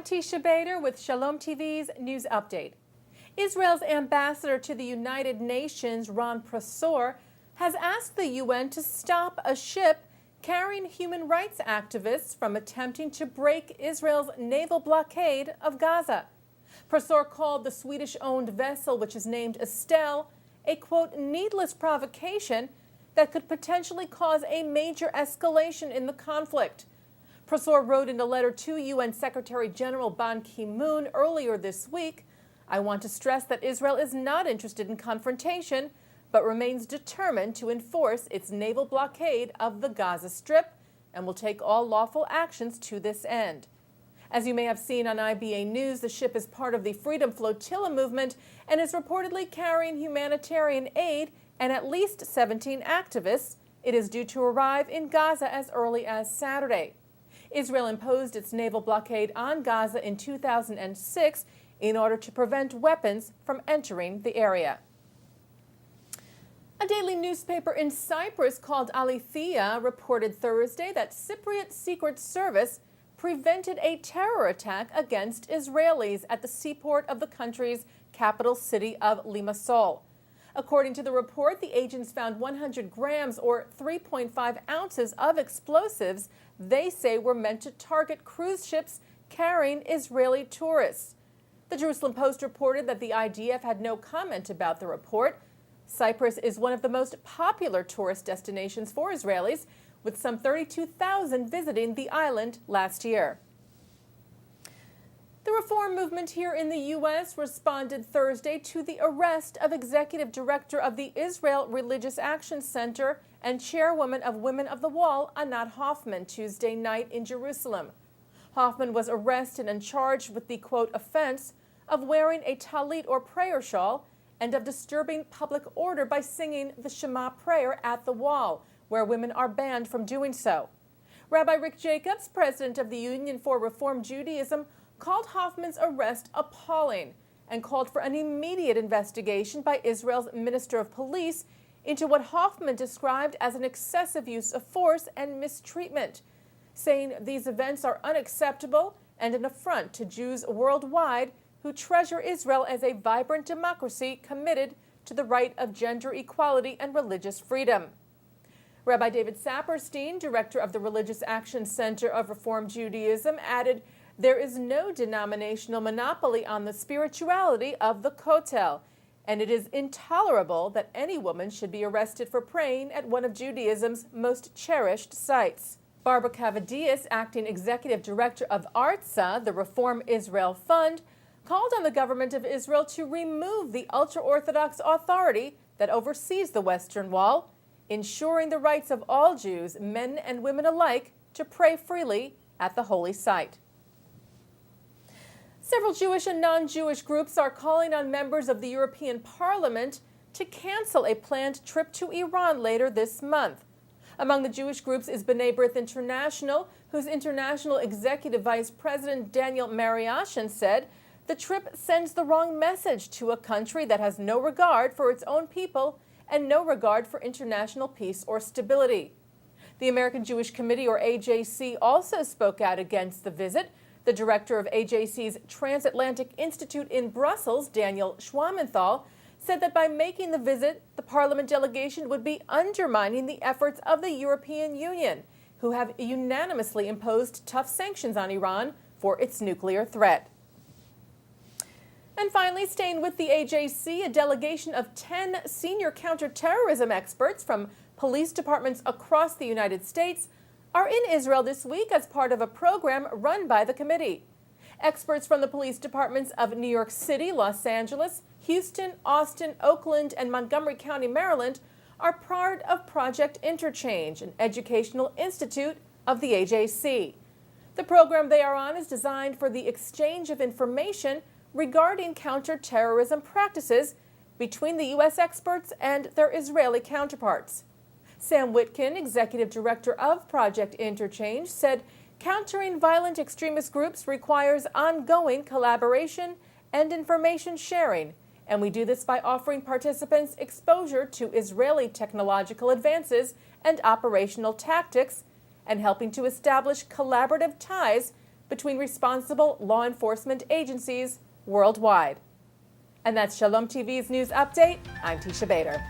Teisha with Shalom TV's News Update. Israel's ambassador to the United Nations, Ron Prosor, has asked the UN to stop a ship carrying human rights activists from attempting to break Israel's naval blockade of Gaza. Prosor called the Swedish-owned vessel, which is named Estelle, a, quote, needless provocation that could potentially cause a major escalation in the conflict. Prosor wrote in a letter to UN Secretary General Ban Ki-moon earlier this week, "I want to stress that Israel is not interested in confrontation, but remains determined to enforce its naval blockade of the Gaza Strip and will take all lawful actions to this end." As you may have seen on IBA News, the ship is part of the Freedom Flotilla movement and is reportedly carrying humanitarian aid and at least 17 activists. It is due to arrive in Gaza as early as Saturday. Israel imposed its naval blockade on Gaza in 2006 in order to prevent weapons from entering the area. A daily newspaper in Cyprus called Alethea reported Thursday that Cypriot Secret Service prevented a terror attack against Israelis at the seaport of the country's capital city of Limassol. According to the report, the agents found 100 grams or 3.5 ounces of explosives they say were meant to target cruise ships carrying Israeli tourists. The Jerusalem Post reported that the IDF had no comment about the report. Cyprus is one of the most popular tourist destinations for Israelis, with some 32,000 visiting the island last year. The reform movement here in the U.S. responded Thursday to the arrest of executive director of the Israel Religious Action Center and chairwoman of Women of the Wall, Anat Hoffman, Tuesday night in Jerusalem. Hoffman was arrested and charged with the, quote, offense of wearing a talit or prayer shawl and of disturbing public order by singing the Shema prayer at the wall, where women are banned from doing so. Rabbi Rick Jacobs, president of the Union for Reform Judaism, called Hoffman's arrest appalling and called for an immediate investigation by Israel's Minister of Police into what Hoffman described as an excessive use of force and mistreatment, saying these events are unacceptable and an affront to Jews worldwide who treasure Israel as a vibrant democracy committed to the right of gender equality and religious freedom. Rabbi David Saperstein, director of the Religious Action Center of Reform Judaism, added, "There is no denominational monopoly on the spirituality of the Kotel, and it is intolerable that any woman should be arrested for praying at one of Judaism's most cherished sites." Barbara Cavadias, acting executive director of ARTSA, the Reform Israel Fund, called on the government of Israel to remove the ultra-Orthodox authority that oversees the Western Wall, ensuring the rights of all Jews, men and women alike, to pray freely at the holy site. Several Jewish and non-Jewish groups are calling on members of the European Parliament to cancel a planned trip to Iran later this month. Among the Jewish groups is B'nai B'rith International, whose international executive vice president Daniel Mariashan said the trip sends the wrong message to a country that has no regard for its own people and no regard for international peace or stability. The American Jewish Committee, or AJC, also spoke out against the visit. The director of AJC's Transatlantic Institute in Brussels, Daniel Schwamenthal, said that by making the visit, the Parliament delegation would be undermining the efforts of the European Union, who have unanimously imposed tough sanctions on Iran for its nuclear threat. And finally, staying with the AJC, a delegation of 10 senior counterterrorism experts from police departments across the United States are in Israel this week as part of a program run by the committee. Experts from the police departments of New York City, Los Angeles, Houston, Austin, Oakland, and Montgomery County, Maryland, are part of Project Interchange, an educational institute of the AJC. The program they are on is designed for the exchange of information regarding counterterrorism practices between the U.S. experts and their Israeli counterparts. Sam Witkin, executive director of Project Interchange, said countering violent extremist groups requires ongoing collaboration and information sharing, and we do this by offering participants exposure to Israeli technological advances and operational tactics, and helping to establish collaborative ties between responsible law enforcement agencies worldwide. And that's Shalom TV's news update. I'm Teisha Bader.